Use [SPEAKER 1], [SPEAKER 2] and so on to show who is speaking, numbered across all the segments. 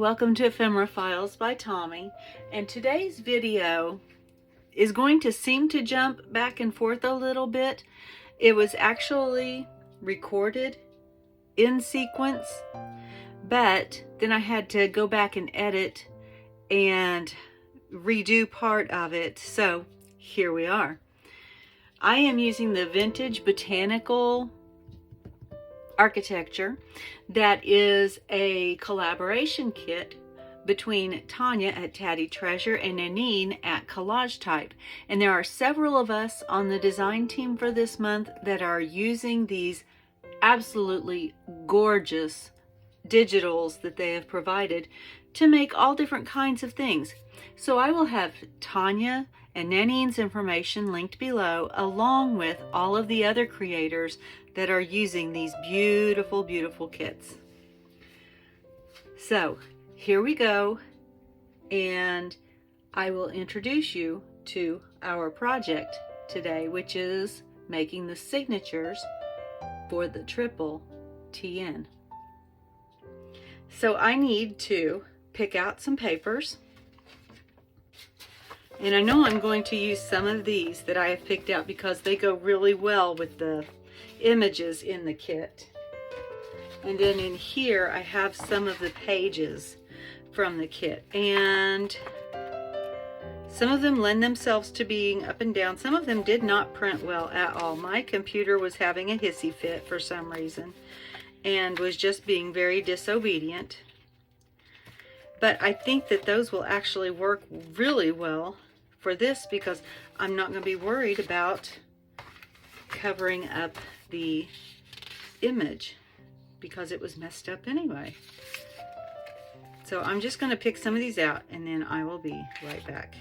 [SPEAKER 1] welcome to Ephemera Files by Tommy, and today's video is going to seem to jump back and forth a little bit. It was actually recorded in sequence, but then I had to go back and edit and redo part of it, so here we are. I am using the Vintage Botanical Architecture. That is a collaboration kit between Tanya at Tatty Treasure and Nanine at Collage Type. And there are several of us on the design team for this month that are using these absolutely gorgeous digitals that they have provided to make all different kinds of things. So I will have Tanya and Nanine's information linked below, along with all of the other creators that are using these beautiful, beautiful kits. So here we go, and I will introduce you to our project today, which is making the signatures for the triple TN. So I need to pick out some papers. And I know I'm going to use some of these that I have picked out because they go really well with the images in the kit. And then in here I have some of the pages from the kit. And some of them lend themselves to being up and down. Some of them did not print well at all. My computer was having a hissy fit for some reason and was just being very disobedient. But I think that those will actually work really well for this because I'm not going to be worried about covering up the image because it was messed up anyway. So I'm just going to pick some of these out and then I will be right back.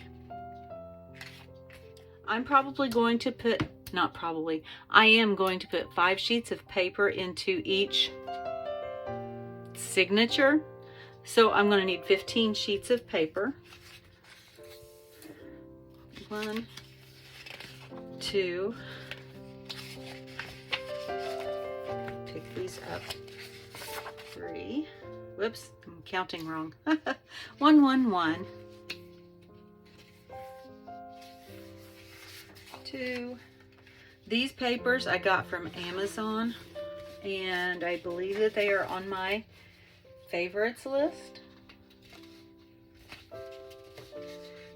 [SPEAKER 1] I'm probably going to put, not probably, I am going to put 5 sheets of paper into each signature. So I'm going to need 15 sheets of paper. 1, 2, pick these up, 3, whoops, I'm counting wrong, 1, 1, 1, 2, these papers I got from Amazon, and I believe that they are on my favorites list.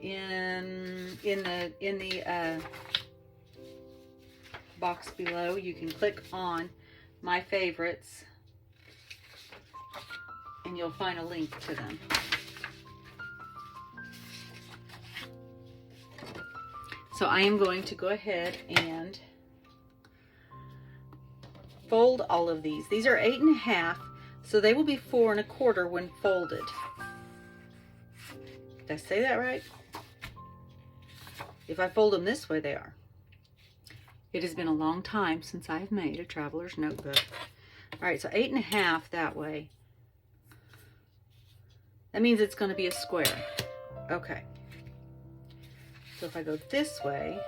[SPEAKER 1] In the box below, you can click on my favorites and you'll find a link to them. So I am going to go ahead and fold all of these. These are 8 1/2, so they will be 4 1/4 when folded. Did I say that right? If I fold them this way, they are. It has been a long time since I've made a traveler's notebook. All right, so 8 1/2 that way. That means it's going to be a square. Okay. So if I go this way,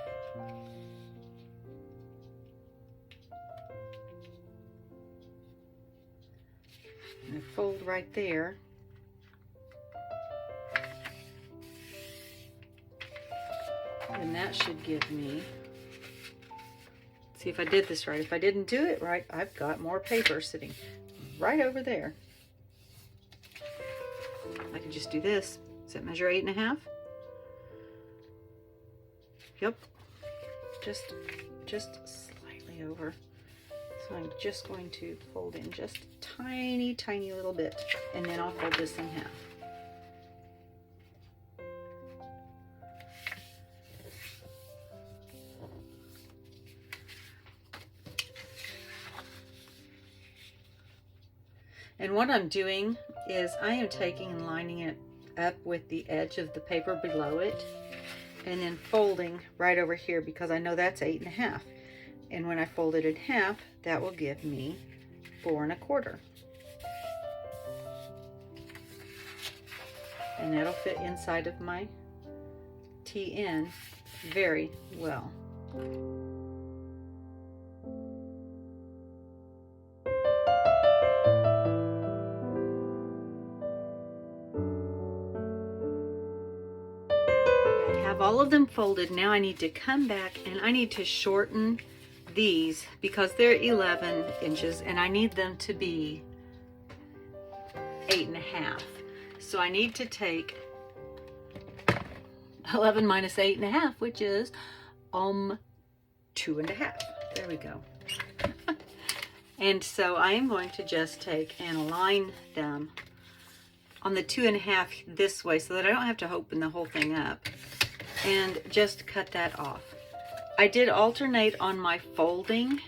[SPEAKER 1] and I fold right there, and that should give me, see if I did this right. If I didn't do it right, I've got more paper sitting right over there. I can just do this. Does that measure 8 1/2? Yep, just slightly over. So I'm just going to fold in just a tiny, tiny little bit, and then I'll fold this in half. And what I'm doing is I am taking and lining it up with the edge of the paper below it and then folding right over here because I know that's 8 1/2. And when I fold it in half, that will give me 4 1/4. And that'll fit inside of my TN very well. all of them folded. Now I need to come back and I need to shorten these because they're 11 inches and I need them to be 8.5. So I need to take 11 minus 8.5, which is 2.5. There we go. And so I am going to just take and align them on the 2.5 this way so that I don't have to open the whole thing up, and just cut that off. I did alternate on my folding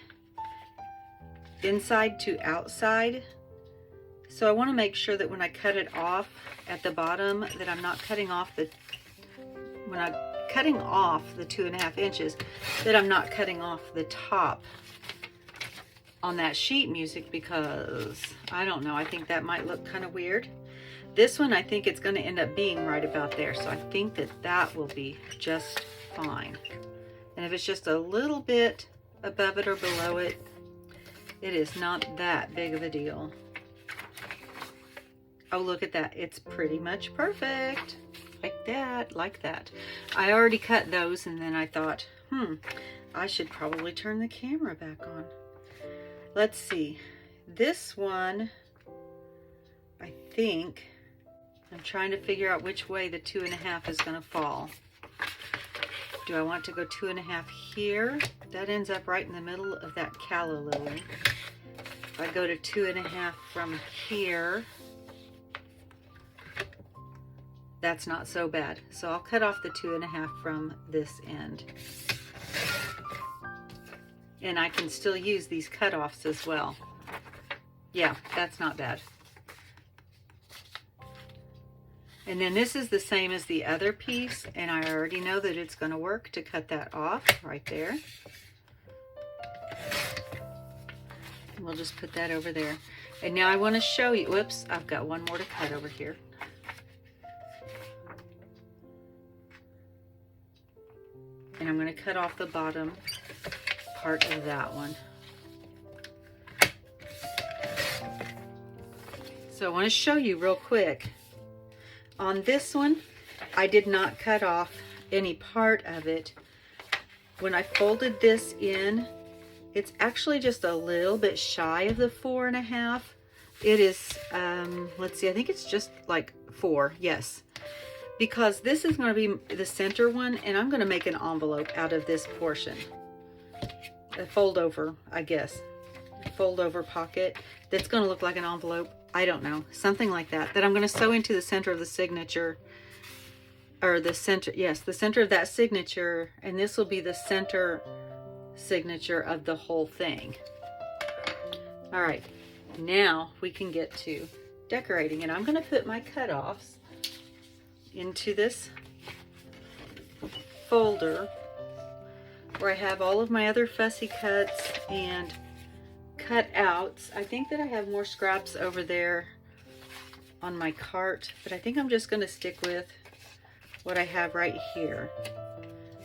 [SPEAKER 1] inside to outside, so I want to make sure that when I cut it off at the bottom that I'm not cutting off the, when I'm cutting off the 2.5 inches, that I'm not cutting off the top on that sheet music, because I don't know, I think that might look kind of weird. This one, I think it's going to end up being right about there, so I think that that will be just fine. And if it's just a little bit above it or below it, it is not that big of a deal. Oh, look at that. It's pretty much perfect. Like that, like that. I already cut those, and then I thought, I should probably turn the camera back on. Let's see. This one, I think, I'm trying to figure out which way the 2.5 is going to fall. Do I want to go 2.5 here? That ends up right in the middle of that calla lily. If I go to 2.5 from here, that's not so bad. So I'll cut off the 2.5 from this end. And I can still use these cutoffs as well. Yeah, that's not bad. And then this is the same as the other piece, and I already know that it's going to work to cut that off right there. And we'll just put that over there. And now I want to show you, whoops, I've got one more to cut over here. And I'm going to cut off the bottom part of that one. So I want to show you real quick. On this one, I did not cut off any part of it. When I folded this in, it's actually just a little bit shy of the 4.5. It is, let's see, I think it's just like 4, yes. Because this is going to be the center one, and I'm going to make an envelope out of this portion. A fold over, I guess. A fold over pocket that's going to look like an envelope. I don't know, something like that. That I'm going to sew into the center of the signature, or the center, yes, the center of that signature, and this will be the center signature of the whole thing. All right, now we can get to decorating, and I'm going to put my cutoffs into this folder where I have all of my other fussy cuts and cutouts. I think that I have more scraps over there on my cart, but I think I'm just going to stick with what I have right here,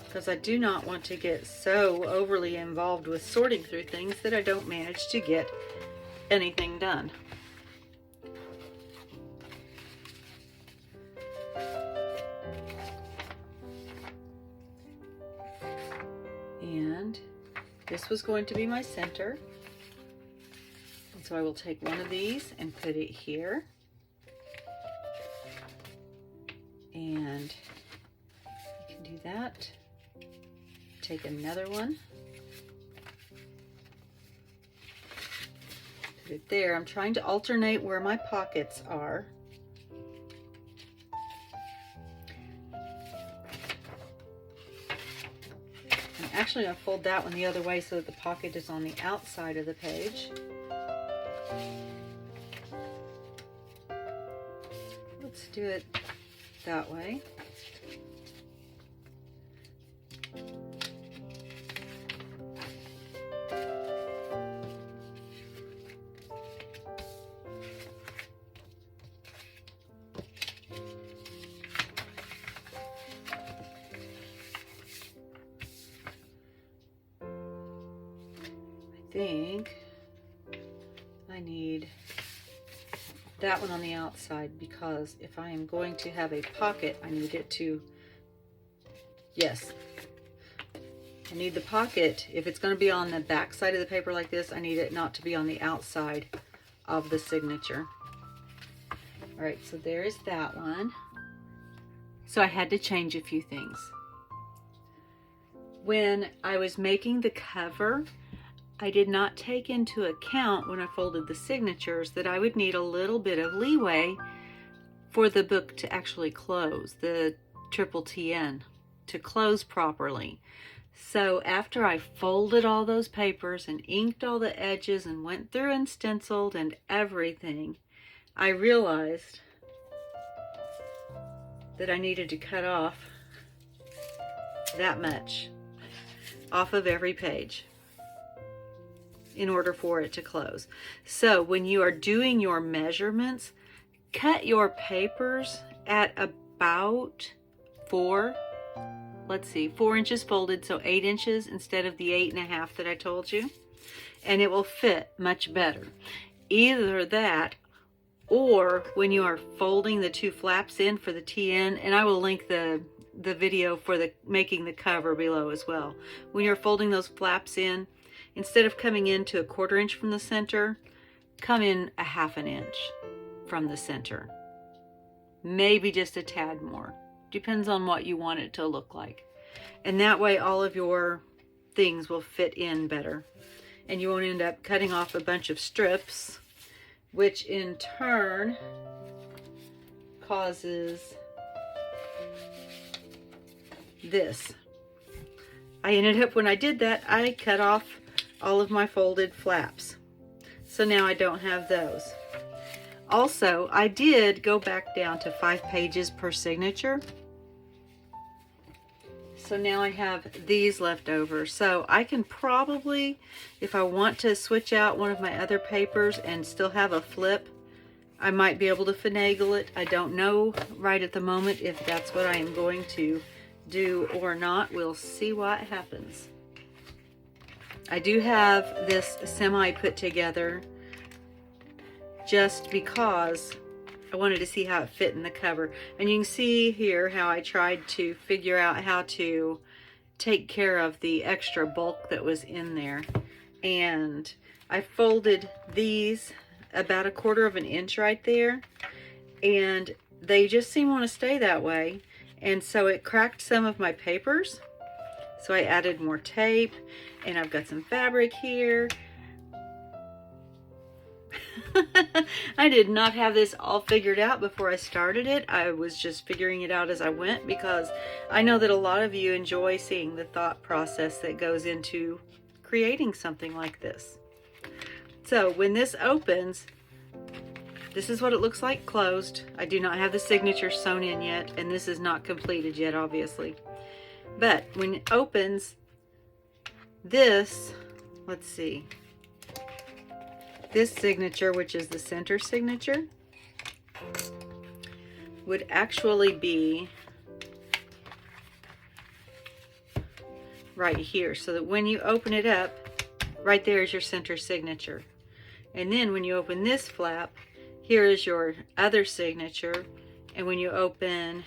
[SPEAKER 1] because I do not want to get so overly involved with sorting through things that I don't manage to get anything done. And this was going to be my center. And so I will take one of these and put it here. And you can do that. Take another one. Put it there. I'm trying to alternate where my pockets are. I'm actually going to fold that one the other way so that the pocket is on the outside of the page. Let's do it that way. I think I need that one on the outside, because if I am going to have a pocket, I need it to Yes. I need the pocket, if it's going to be on the back side of the paper like this, I need it not to be on the outside of the signature. All right, so there's that one. So I had to change a few things. When I was making the cover, I did not take into account when I folded the signatures that I would need a little bit of leeway for the book to actually close, the triple TN, to close properly. So after I folded all those papers and inked all the edges and went through and stenciled and everything, I realized that I needed to cut off that much off of every page in order for it to close. So when you are doing your measurements, cut your papers at about 4 inches folded, so 8 inches instead of the 8.5 that I told you, and it will fit much better. Either that, or when you are folding the 2 flaps in for the TN, and I will link the video for the making the cover below as well. When you're folding those flaps in, instead of coming into 1/4 inch from the center, come in 1/2 inch from the center. Maybe just a tad more. Depends on what you want it to look like. And that way all of your things will fit in better. And you won't end up cutting off a bunch of strips, which in turn causes this. I ended up, when I did that, I cut off all of my folded flaps. So now I don't have those. Also, I did go back down to 5 pages per signature. So now I have these left over. So I can probably, if I want to switch out one of my other papers and still have a flip, I might be able to finagle it. I don't know right at the moment if that's what I am going to do or not. We'll see what happens. I do have this semi put together just because I wanted to see how it fit in the cover. And you can see here how I tried to figure out how to take care of the extra bulk that was in there. And I folded these about 1/4 inch right there, and they just seem to want to stay that way. And so it cracked some of my papers. So I added more tape, and I've got some fabric here. I did not have this all figured out before I started it. I was just figuring it out as I went, because I know that a lot of you enjoy seeing the thought process that goes into creating something like this. So when this opens, this is what it looks like closed. I do not have the signature sewn in yet, and this is not completed yet, obviously. But when it opens, this, let's see, this signature, which is the center signature, would actually be right here, so that when you open it up, right there is your center signature. And then when you open this flap, here is your other signature, and when you open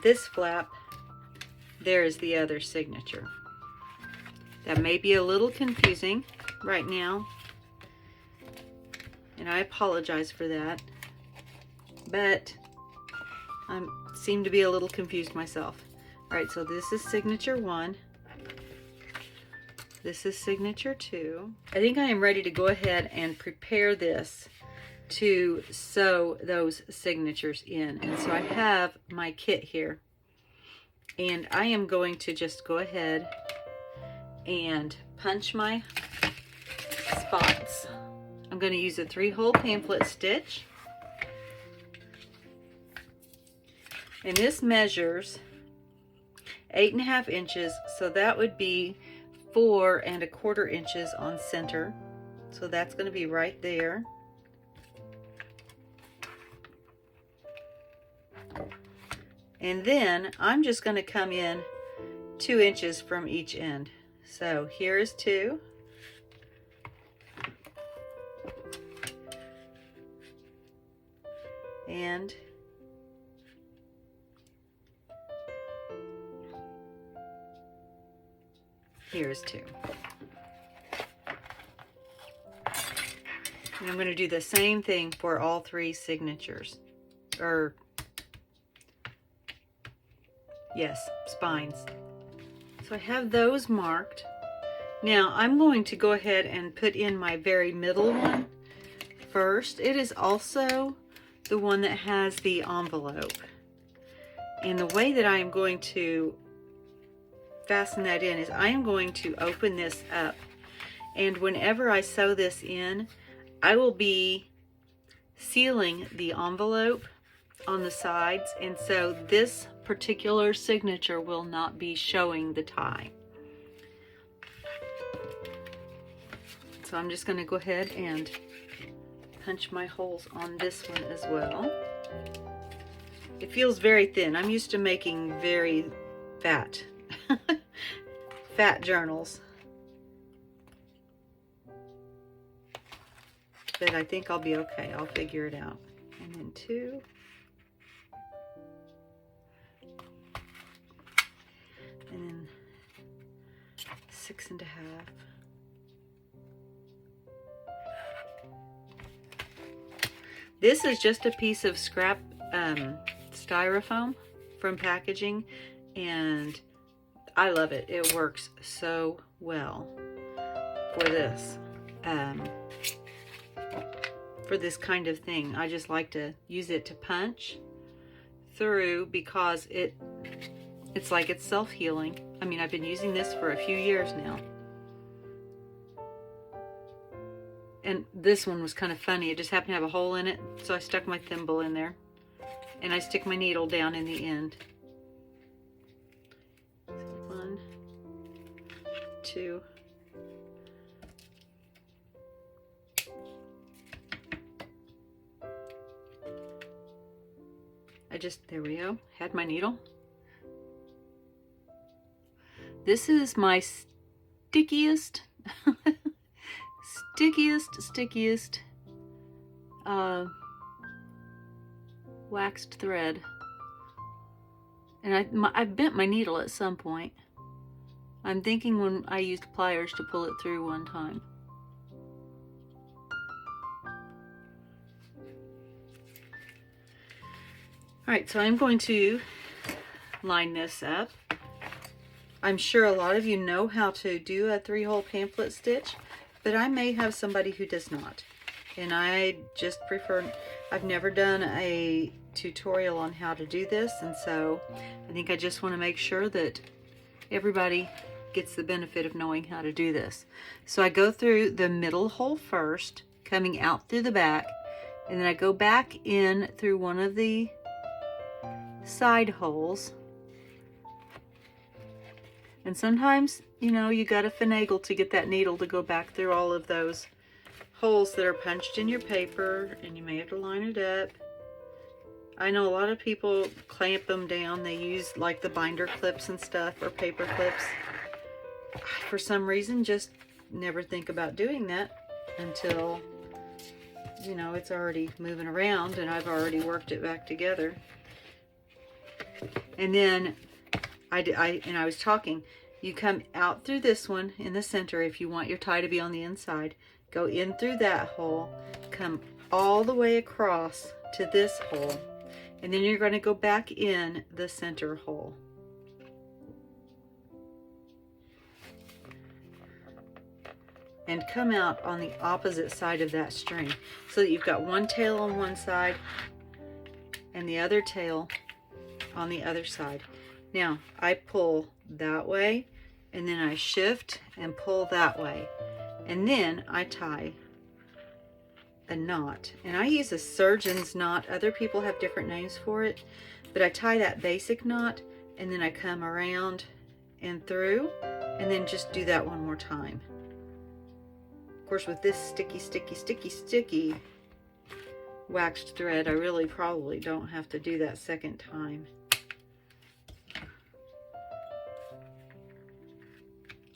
[SPEAKER 1] this flap, there is the other signature. That may be a little confusing right now, and I apologize for that, but I seem to be a little confused myself. All right, so this is signature 1. This is signature 2. I think I am ready to go ahead and prepare this to sew those signatures in. And so I have my kit here, and I am going to just go ahead and punch my spots. I'm going to use a 3-hole pamphlet stitch, and this measures 8.5 inches, so that would be 4 1/4 inches on center. So that's going to be right there. And then I'm just going to come in 2 inches from each end. So here is 2. And Here's 2. And I'm going to do the same thing for all 3 signatures. Or, yes, spines. So I have those marked. Now I'm going to go ahead and put in my very middle one first. It is also the one that has the envelope. And the way that I am going to fasten that in is I am going to open this up. And whenever I sew this in, I will be sealing the envelope on the sides, and so this particular signature will not be showing the tie. So I'm just going to go ahead and punch my holes on this one as well. It feels very thin. I'm used to making very fat fat journals, but I think I'll be okay. I'll figure it out. And then 2. And then 6.5. This is just a piece of scrap styrofoam from packaging, and I love it. It works so well for this. For this kind of thing. I just like to use it to punch through because it's like it's self-healing. I mean, I've been using this for a few years now. And this one was kind of funny. It just happened to have a hole in it, so I stuck my thimble in there. And I stick my needle down in the end. So 1, 2. There we go, had my needle. This is my stickiest, stickiest waxed thread. And I bent my needle at some point. I'm thinking when I used pliers to pull it through one time. Alright, so I'm going to line this up. I'm sure a lot of you know how to do a 3-hole pamphlet stitch, but I may have somebody who does not. And I just prefer, I've never done a tutorial on how to do this, and so I think I just want to make sure that everybody gets the benefit of knowing how to do this. So I go through the middle hole first, coming out through the back, and then I go back in through one of the side holes. And sometimes, you know, you gotta finagle to get that needle to go back through all of those holes that are punched in your paper, and you may have to line it up. I know a lot of people clamp them down. They use like the binder clips and stuff, or paper clips. For some reason, just never think about doing that until, you know, it's already moving around and I've already worked it back together. And then I was talking, you come out through this one in the center if you want your tie to be on the inside. Go in through that hole, come all the way across to this hole, and then you're going to go back in the center hole. And come out on the opposite side of that string so that you've got one tail on one side and the other tail on the other side. Now I pull that way, and then I shift and pull that way, and then I tie a knot. And I use a surgeon's knot. Other people have different names for it, but I tie that basic knot, and then I come around and through, and then just do that one more time. Of course, with this sticky waxed thread, I really probably don't have to do that second time.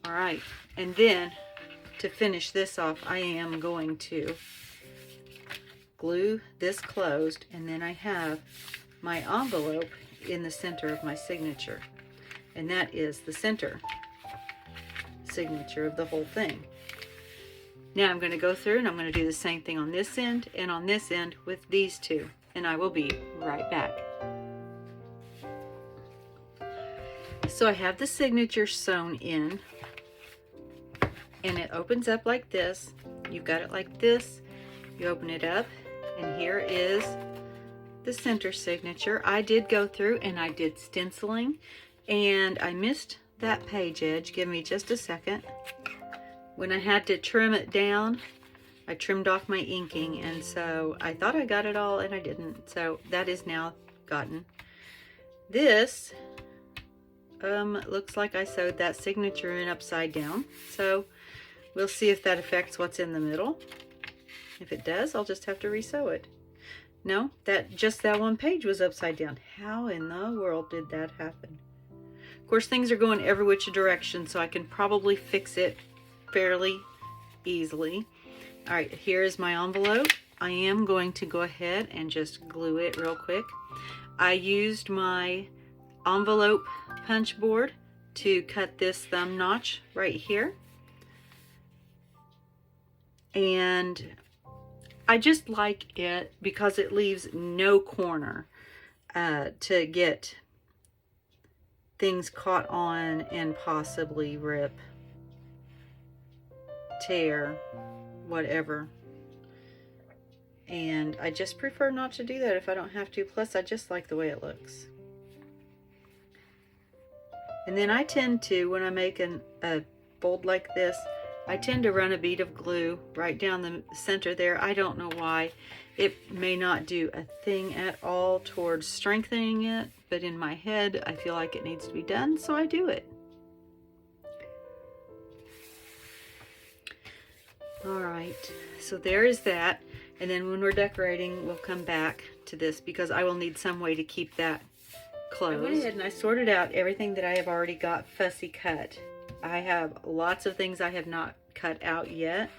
[SPEAKER 1] All right, and then to finish this off, I am going to glue this closed, and then I have my envelope in the center of my signature, and that is the center. signature of the whole thing. Now I'm going to go through and I'm going to do the same thing on this end and on this end with these two, and I will be right back. So I have the signature sewn in, and it opens up like this. You've got it like this. You open it up, and here is the center signature. I did go through and I did stenciling, and I missed that page edge. Give me just a second. When I had to trim it down, I trimmed off my inking, and so I thought I got it all and I didn't. So that is now gotten. This looks like I sewed that signature in upside down. So we'll see if that affects what's in the middle. If it does, I'll just have to resew it. No, just that one page was upside down. How in the world did that happen? Of course, things are going every which direction, so I can probably fix it fairly easily. All right, here is my envelope. I am going to go ahead and just glue it real quick. I used my envelope punch board to cut this thumb notch right here, and I just like it because it leaves no corner to get things caught on and possibly rip, tear, whatever. And I just prefer not to do that if I don't have to. Plus, I just like the way it looks. And then I tend to, when I make a fold like this, I tend to run a bead of glue right down the center there. I don't know why. It may not do a thing at all towards strengthening it, but in my head, I feel like it needs to be done, so I do it. All right, so there is that. And then when we're decorating, we'll come back to this because I will need some way to keep that closed. I went ahead and I sorted out everything that I have already got fussy cut. I have lots of things I have not cut out yet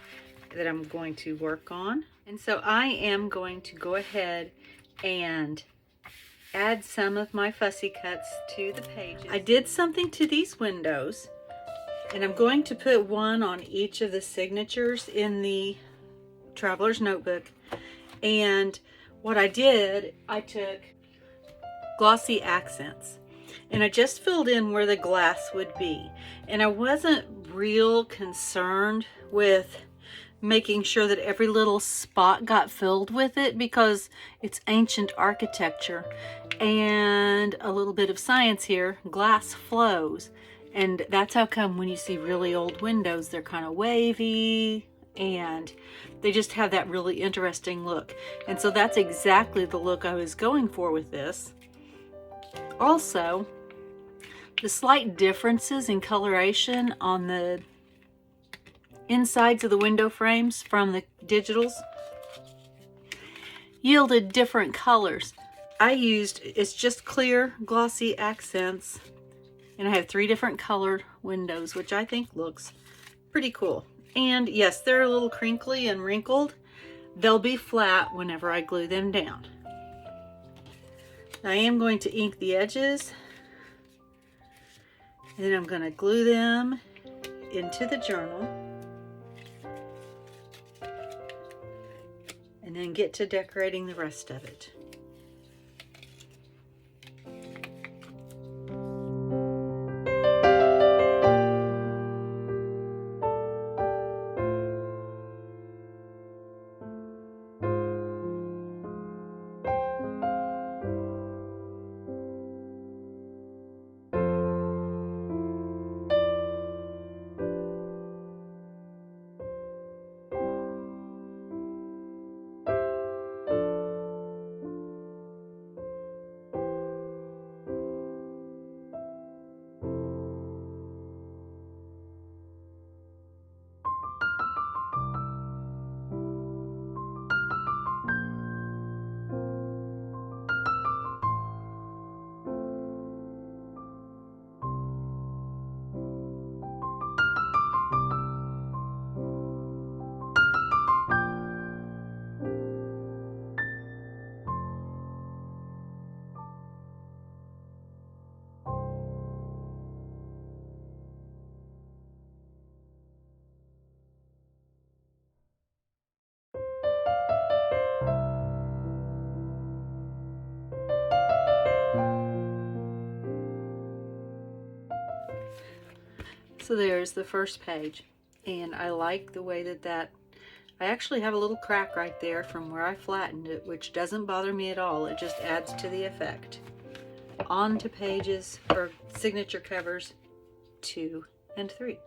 [SPEAKER 1] that I'm going to work on. And so I am going to go ahead and add some of my fussy cuts to the pages. I did something to these windows, and I'm going to put one on each of the signatures in the Traveler's Notebook. And what I did, I took glossy accents and I just filled in where the glass would be. And I wasn't real concerned with making sure that every little spot got filled with it because it's ancient architecture. And a little bit of science here, glass flows. And that's how come when you see really old windows, they're kind of wavy and they just have that really interesting look. And so that's exactly the look I was going for with this. Also, the slight differences in coloration on the insides of the window frames from the digitals yielded different colors. I used, it's just clear glossy accents, and I have 3 different colored windows, which I think looks pretty cool. And yes, they're a little crinkly and wrinkled. They'll be flat whenever I glue them down. I am going to ink the edges, and then I'm going to glue them into the journal, and then get to decorating the rest of it. So there's the first page, and I like the way that I actually have a little crack right there from where I flattened it, which doesn't bother me at all. It just adds to the effect. On to pages or signature covers 2 and 3.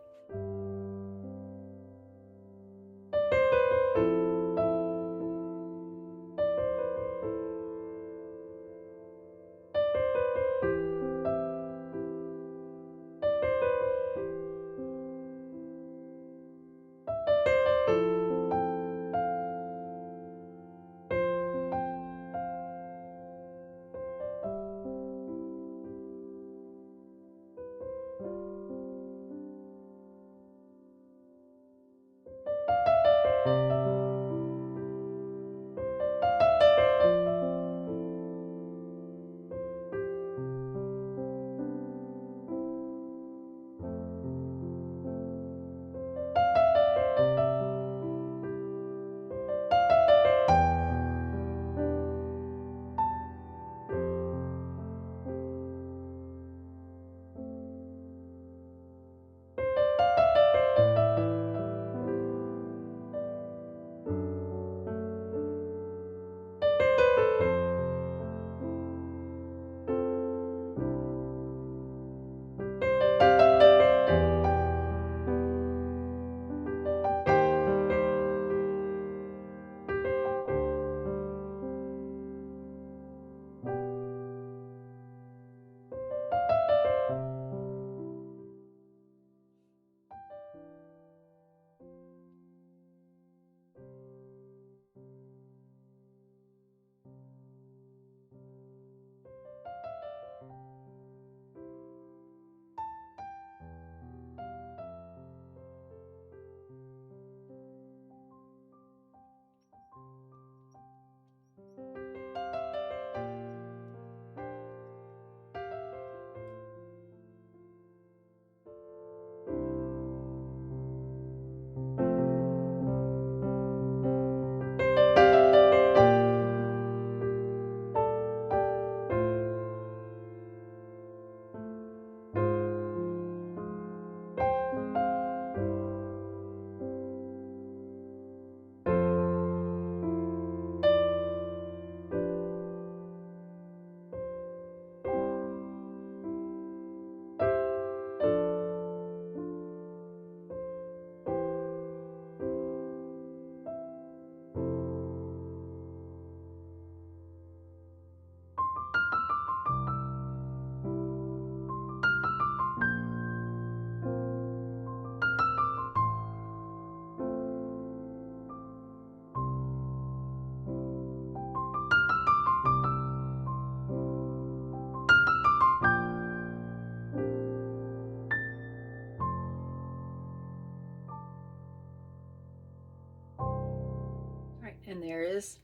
[SPEAKER 1] Right, and there is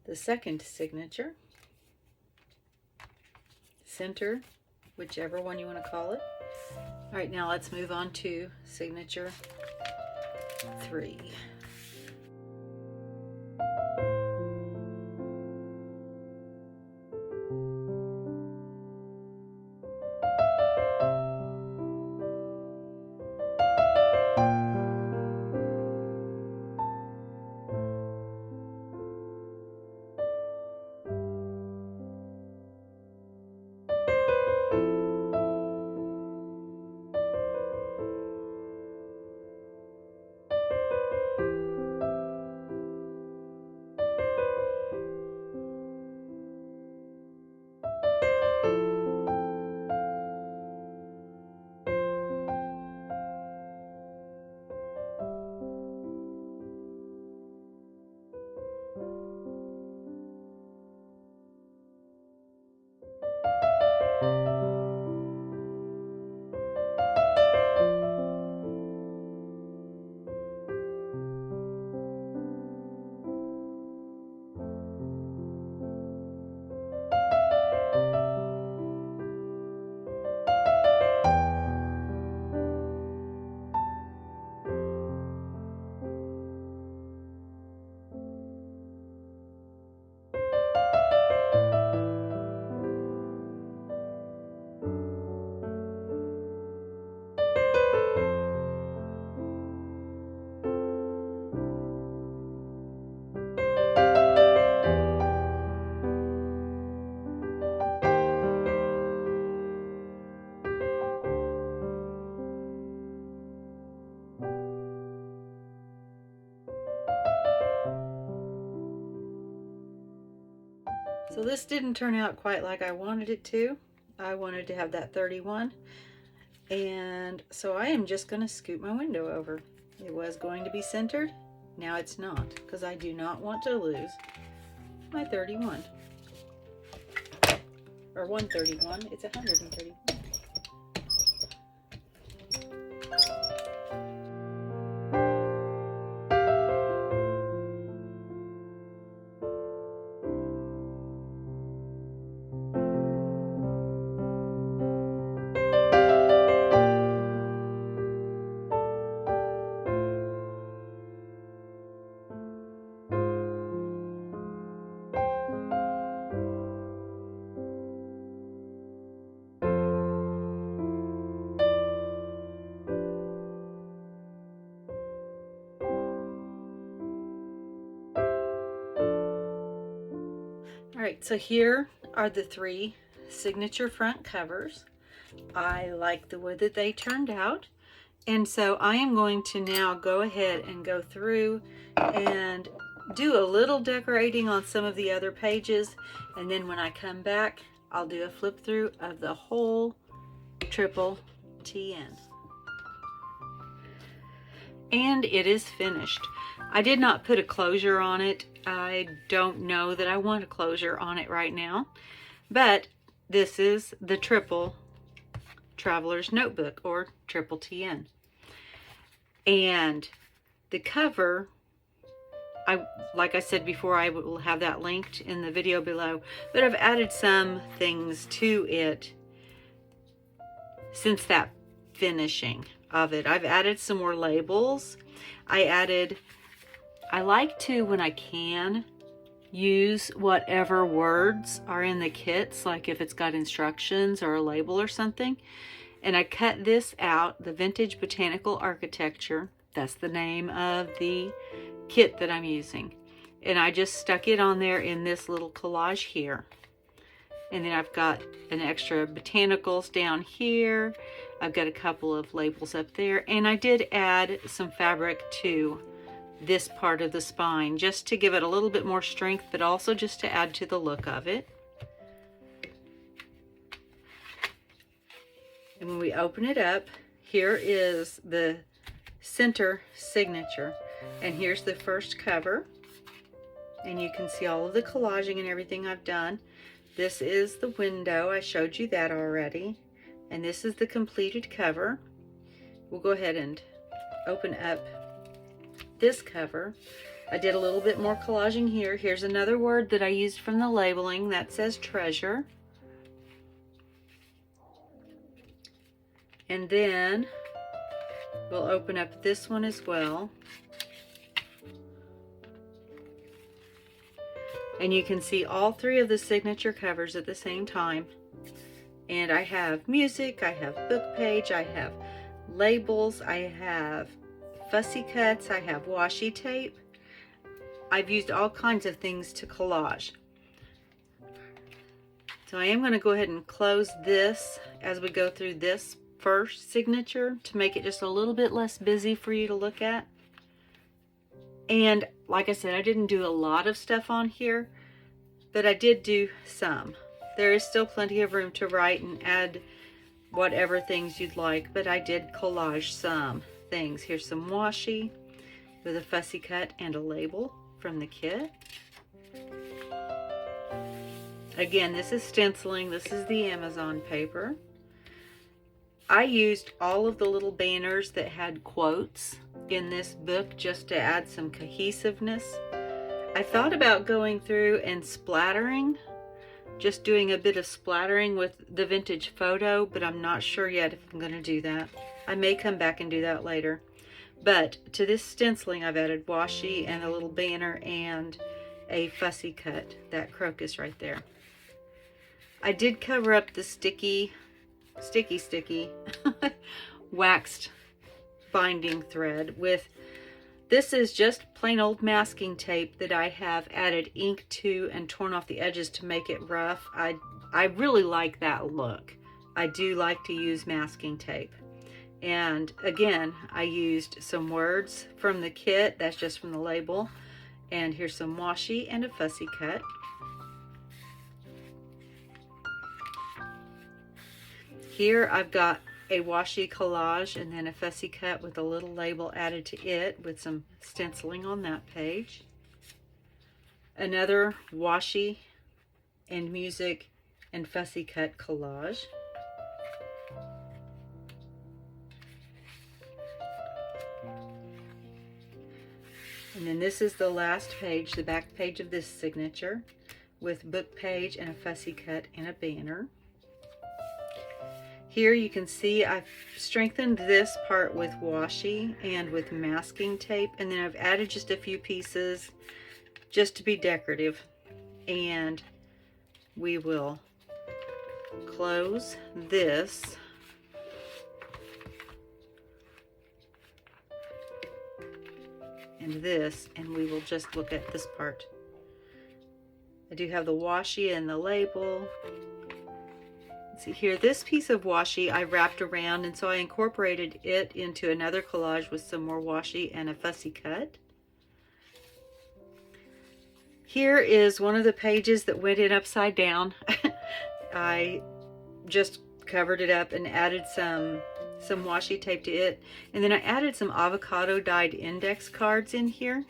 [SPEAKER 1] the second signature. Center, whichever one you want to call it. All right, now let's move on to signature 3. So this didn't turn out quite like I wanted it to. I wanted to have that 31. And so I am just going to scoot my window over. It was going to be centered. Now it's not, because I do not want to lose my 31. Or 131. It's 131. All right, so here are the 3 signature front covers. I like the way that they turned out. And so I am going to now go ahead and go through and do a little decorating on some of the other pages. And then when I come back, I'll do a flip through of the whole triple TN. And it is finished. I did not put a closure on it. I don't know that I want a closure on it right now, but this is the triple Traveler's Notebook, or triple TN. And the cover, like I said before, I will have that linked in the video below, but I've added some things to it since that finishing of it. I've added some more labels. I like to, when I can, use whatever words are in the kits, like if it's got instructions or a label or something. And I cut this out, the Vintage Botanical Architecture. That's the name of the kit that I'm using. And I just stuck it on there in this little collage here. And then I've got an extra botanicals down here. I've got a couple of labels up there. And I did add some fabric to this part of the spine, just to give it a little bit more strength, but also just to add to the look of it. And when we open it up, here is the center signature. And here's the first cover. And you can see all of the collaging and everything I've done. This is the window. I showed you that already. And this is the completed cover. We'll go ahead and open up this cover. I did a little bit more collaging here. Here's another word that I used from the labeling that says treasure. And then we'll open up this one as well. And you can see all 3 of the signature covers at the same time. And I have music, I have book page, I have labels, I have fussy cuts, I have washi tape. I've used all kinds of things to collage. So I am going to go ahead and close this as we go through this first signature to make it just a little bit less busy for you to look at. And like I said, I didn't do a lot of stuff on here, but I did do some. There is still plenty of room to write and add whatever things you'd like, but I did collage some things. Here's some washi with a fussy cut and a label from the kit. Again, this is stenciling. This is the Amazon paper. I used all of the little banners that had quotes in this book just to add some cohesiveness. I thought about going through and splattering, just doing a bit of splattering with the vintage photo, but I'm not sure yet if I'm going to do that. I may come back and do that later. But to this stenciling, I've added washi and a little banner and a fussy cut, that crocus right there. I did cover up the sticky waxed binding thread with, this is just plain old masking tape that I have added ink to and torn off the edges to make it rough. I really like that look. I do like to use masking tape. And again, I used some words from the kit, that's just from the label. And here's some washi and a fussy cut. Here I've got a washi collage and then a fussy cut with a little label added to it with some stenciling on that page. Another washi and music and fussy cut collage. And then this is the last page, the back page of this signature, with book page and a fussy cut and a banner. Here you can see I've strengthened this part with washi and with masking tape, and then I've added just a few pieces just to be decorative. And we will close this. And this, and we will just look at this part. I do have the washi and the label. See here, this piece of washi I wrapped around, and so I incorporated it into another collage with some more washi and a fussy cut. Here is one of the pages that went in upside down. I just covered it up and added some washi tape to it, and then I added some avocado dyed index cards in here,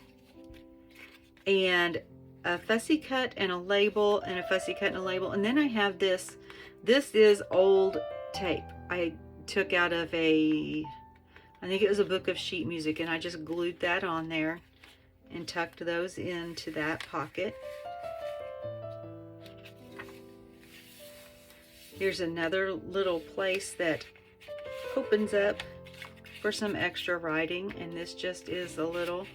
[SPEAKER 1] and a fussy cut and a label, and a fussy cut and a label. And then I have this. This is old tape I took out of I think it was a book of sheet music, and I just glued that on there and tucked those into that pocket. Here's another little place that opens up for some extra writing, and this just is a little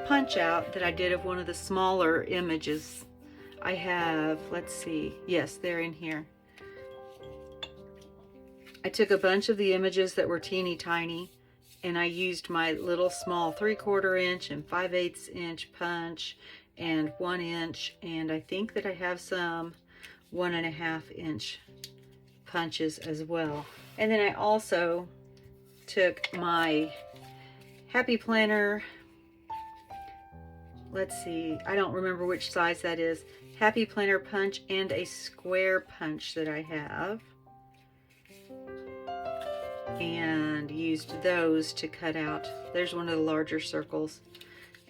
[SPEAKER 1] punch out that I did of one of the smaller images. I have, let's see, yes, they're in here. I took a bunch of the images that were teeny tiny, and I used my little small 3/4 inch and 5/8 inch punch and 1 inch, and I think that I have some 1.5 inch punches as well. And then I also took my Happy Planner, let's see, I don't remember which size that is, Happy Planner punch and a square punch that I have, and used those to cut out. There's one of the larger circles,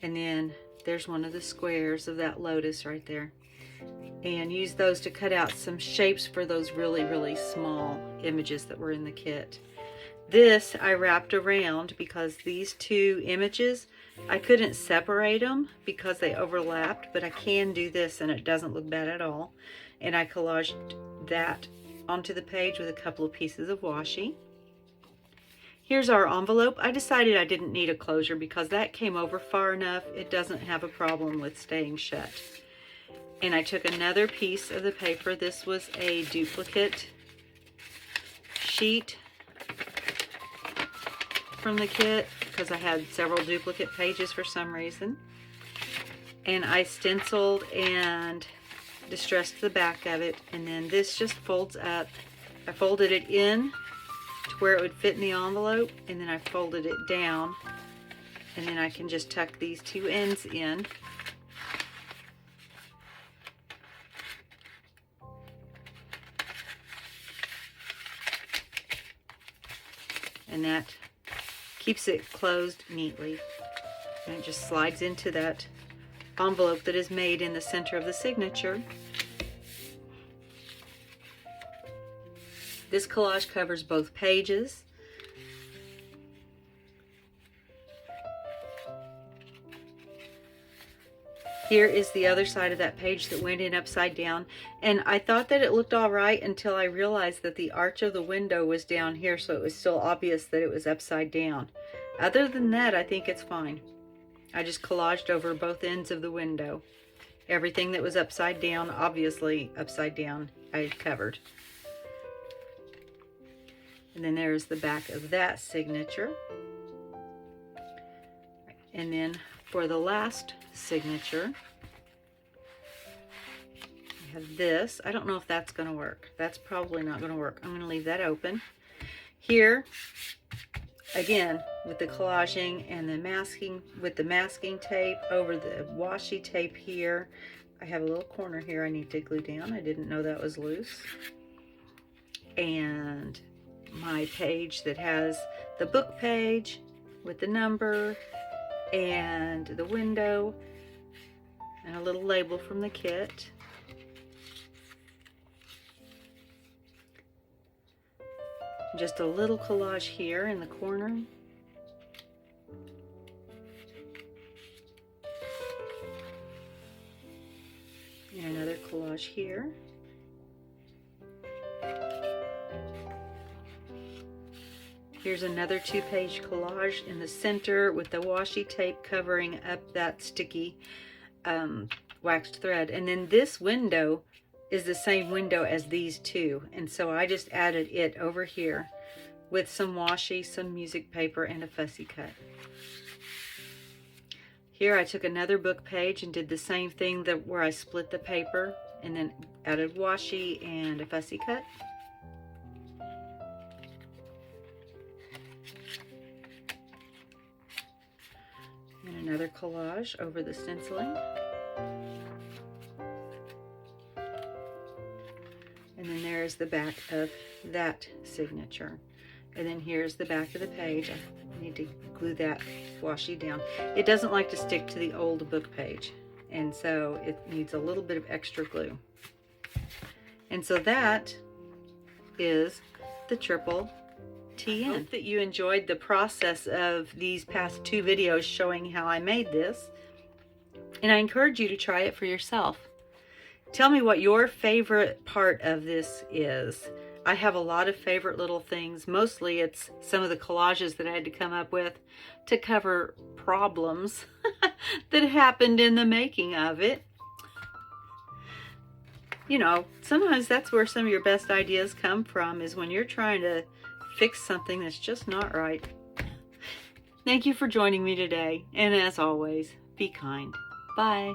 [SPEAKER 1] and then there's one of the squares of that lotus right there, and used those to cut out some shapes for those really small images that were in the kit. This I wrapped around because these two images, I couldn't separate them because they overlapped, but I can do this and it doesn't look bad at all. And I collaged that onto the page with a couple of pieces of washi. Here's our envelope. I decided I didn't need a closure because that came over far enough. It doesn't have a problem with staying shut. And I took another piece of the paper. This was a duplicate sheet from the kit because I had several duplicate pages for some reason. And I stenciled and distressed the back of it, and then this just folds up. I folded it in to where it would fit in the envelope, and then I folded it down, and then I can just tuck these two ends in. And that keeps it closed neatly, and it just slides into that envelope that is made in the center of the signature. This collage covers both pages. Here is the other side of that page that went in upside down, and I thought that it looked all right until I realized that the arch of the window was down here, so it was still obvious that it was upside down. Other than that, I think it's fine. I just collaged over both ends of the window. Everything that was upside down, obviously upside down, I covered. And then there's the back of that signature. And then for the last signature, I have this. I don't know if that's going to work. That's probably not going to work. I'm going to leave that open. Here, again, with the collaging and the masking, with the masking tape over the washi tape here, I have a little corner here I need to glue down. I didn't know that was loose. and my page that has the book page with the number and the window and a little label from the kit. Just a little collage here in the corner. And another collage here. Here's another 2-page collage in the center with the washi tape covering up that sticky waxed thread. And then this window is the same window as these two. And so I just added it over here with some washi, some music paper, and a fussy cut. Here I took another book page and did the same thing where I split the paper and then added washi and a fussy cut. And another collage over the stenciling. And then there's the back of that signature. And then here's the back of the page. I need to glue that washi down. It doesn't like to stick to the old book page, and so it needs a little bit of extra glue. And so that is the Triple TN. I hope that you enjoyed the process of these past 2 videos showing how I made this, and I encourage you to try it for yourself. Tell me what your favorite part of this is. I have a lot of favorite little things. Mostly it's some of the collages that I had to come up with to cover problems that happened in the making of it. You know, sometimes that's where some of your best ideas come from, is when you're trying to fix something that's just not right. Thank you for joining me today, and as always, be kind. Bye.